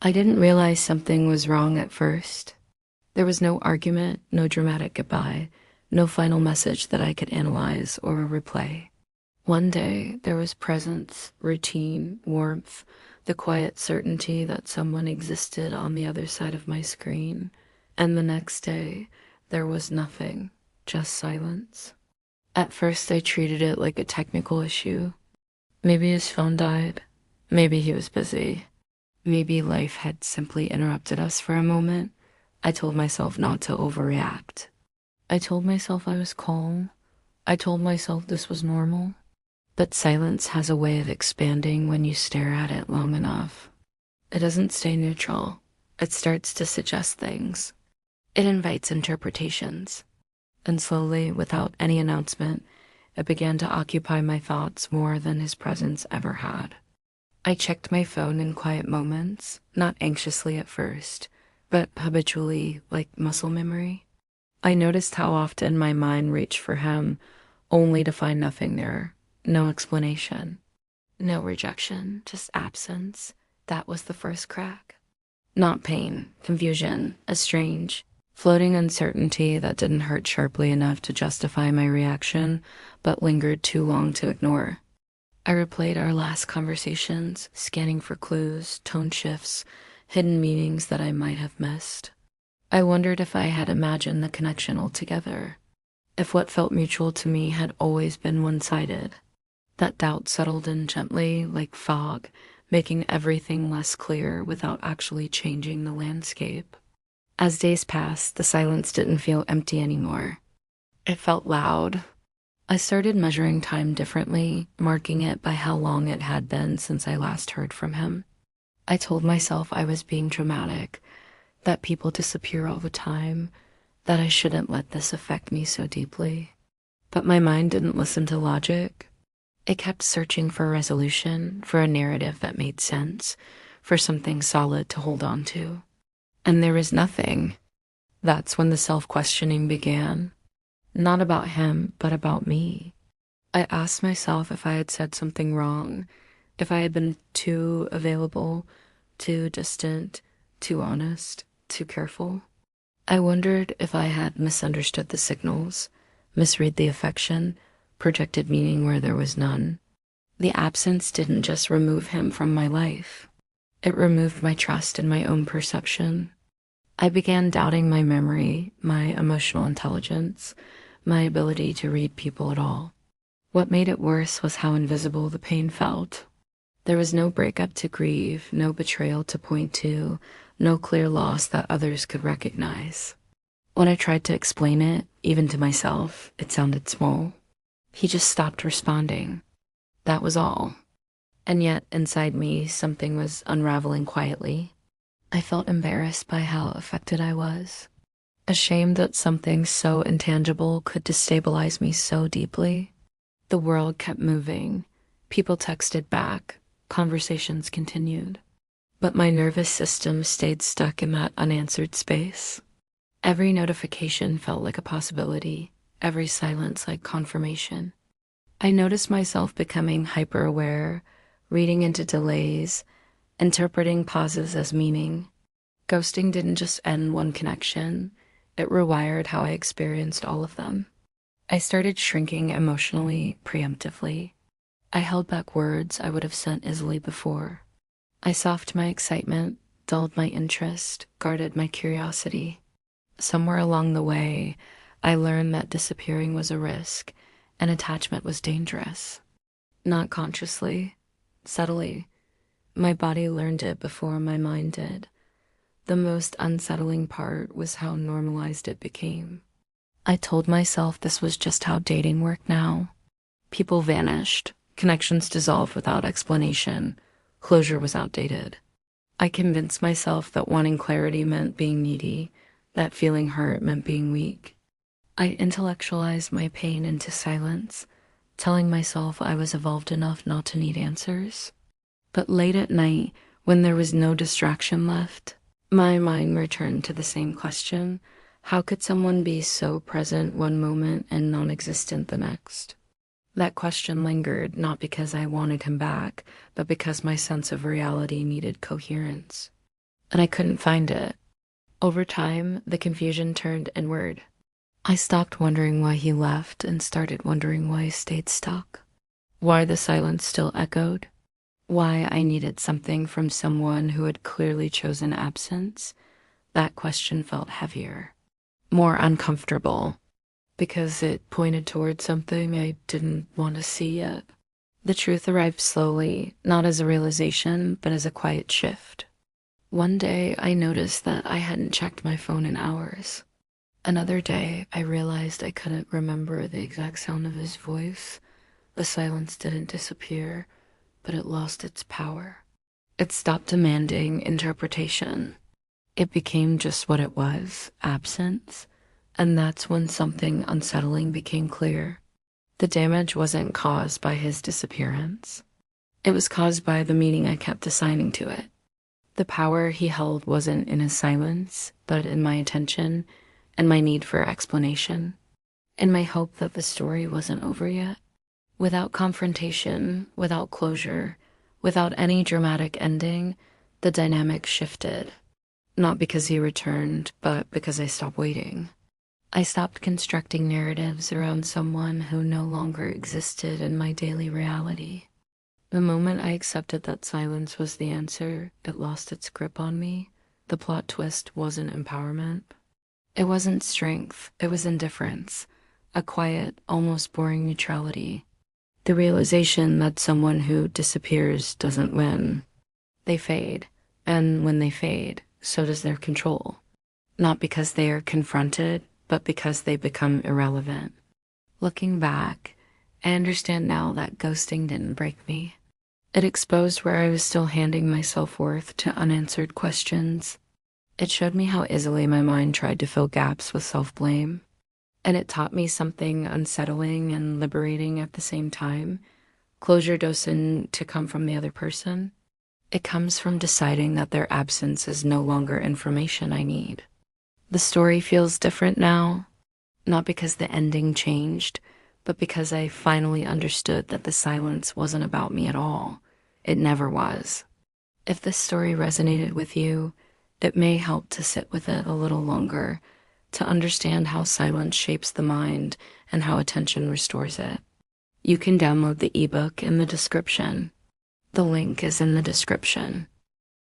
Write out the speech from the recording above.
I didn't realize something was wrong at first. There was no argument, no dramatic goodbye, no final message that I could analyze or replay. One day, there was presence, routine, warmth, the quiet certainty that someone existed on the other side of my screen. And the next day, there was nothing, just silence. At first, I treated it like a technical issue. Maybe his phone died. Maybe he was busy. Maybe life had simply interrupted us for a moment. I told myself not to overreact. I told myself I was calm. I told myself this was normal. But silence has a way of expanding when you stare at it long enough. It doesn't stay neutral. It starts to suggest things. It invites interpretations. And slowly, without any announcement, it began to occupy my thoughts more than his presence ever had. I checked my phone in quiet moments, not anxiously at first, but habitually, like muscle memory. I noticed how often my mind reached for him, only to find nothing there. No explanation. No rejection, just absence. That was the first crack. Not pain, confusion, a strange, floating uncertainty that didn't hurt sharply enough to justify my reaction, but lingered too long to ignore. I replayed our last conversations, scanning for clues, tone shifts, hidden meanings that I might have missed. I wondered if I had imagined the connection altogether, if what felt mutual to me had always been one-sided. That doubt settled in gently, like fog, making everything less clear without actually changing the landscape. As days passed, the silence didn't feel empty anymore. It felt loud. I started measuring time differently, marking it by how long it had been since I last heard from him. I told myself I was being dramatic, that people disappear all the time, that I shouldn't let this affect me so deeply. But my mind didn't listen to logic. It kept searching for resolution, for a narrative that made sense, for something solid to hold on to. And there was nothing. That's when the self-questioning began. Not about him, but about me. I asked myself if I had said something wrong, if I had been too available, too distant, too honest, too careful. I wondered if I had misunderstood the signals, misread the affection, projected meaning where there was none. The absence didn't just remove him from my life. It removed my trust in my own perception. I began doubting my memory, my emotional intelligence, my ability to read people at all. What made it worse was how invisible the pain felt. There was no breakup to grieve, no betrayal to point to, no clear loss that others could recognize. When I tried to explain it, even to myself, it sounded small. He just stopped responding. That was all. And yet, inside me, something was unraveling quietly. I felt embarrassed by how affected I was. Ashamed that something so intangible could destabilize me so deeply. The world kept moving. People texted back. Conversations continued. But my nervous system stayed stuck in that unanswered space. Every notification felt like a possibility. Every silence like confirmation. I noticed myself becoming hyper-aware, reading into delays, interpreting pauses as meaning. Ghosting didn't just end one connection. It rewired how I experienced all of them. I started shrinking emotionally, preemptively. I held back words I would have sent easily before. I softened my excitement, dulled my interest, guarded my curiosity. Somewhere along the way, I learned that disappearing was a risk and attachment was dangerous. Not consciously, subtly. My body learned it before my mind did. The most unsettling part was how normalized it became. I told myself this was just how dating worked now. People vanished, connections dissolved without explanation, closure was outdated. I convinced myself that wanting clarity meant being needy, that feeling hurt meant being weak. I intellectualized my pain into silence, telling myself I was evolved enough not to need answers. But late at night, when there was no distraction left, my mind returned to the same question. How could someone be so present one moment and non-existent the next? That question lingered, not because I wanted him back, but because my sense of reality needed coherence. and I couldn't find it. Over time, the confusion turned inward. I stopped wondering why he left and started wondering why I stayed stuck. Why the silence still echoed. Why I needed something from someone who had clearly chosen absence. That question felt heavier, more uncomfortable, because it pointed toward something I didn't want to see yet. The truth arrived slowly, not as a realization, but as a quiet shift. One day, I noticed that I hadn't checked my phone in hours. Another day, I realized I couldn't remember the exact sound of his voice. The silence didn't disappear, but it lost its power. It stopped demanding interpretation. It became just what it was, absence, and that's when something unsettling became clear. The damage wasn't caused by his disappearance. It was caused by the meaning I kept assigning to it. The power he held wasn't in his silence, but in my attention and my need for explanation, in my hope that the story wasn't over yet. Without confrontation, without closure, without any dramatic ending, the dynamic shifted. Not because he returned, but because I stopped waiting. I stopped constructing narratives around someone who no longer existed in my daily reality. The moment I accepted that silence was the answer, it lost its grip on me. The plot twist wasn't empowerment. It wasn't strength, it was indifference, a quiet, almost boring neutrality. The realization that someone who disappears doesn't win. They fade, and when they fade, so does their control. Not because they are confronted, but because they become irrelevant. Looking back, I understand now that ghosting didn't break me. It exposed where I was still handing my self-worth to unanswered questions. It showed me how easily my mind tried to fill gaps with self-blame. And it taught me something unsettling and liberating at the same time. Closure doesn't to come from the other person. It comes from deciding that their absence is no longer information I need. The story feels different now, not because the ending changed, but because I finally understood that the silence wasn't about me at all. It never was. If this story resonated with you, it may help to sit with it a little longer, to understand how silence shapes the mind and how attention restores it. You can download the ebook in the description. The link is in the description.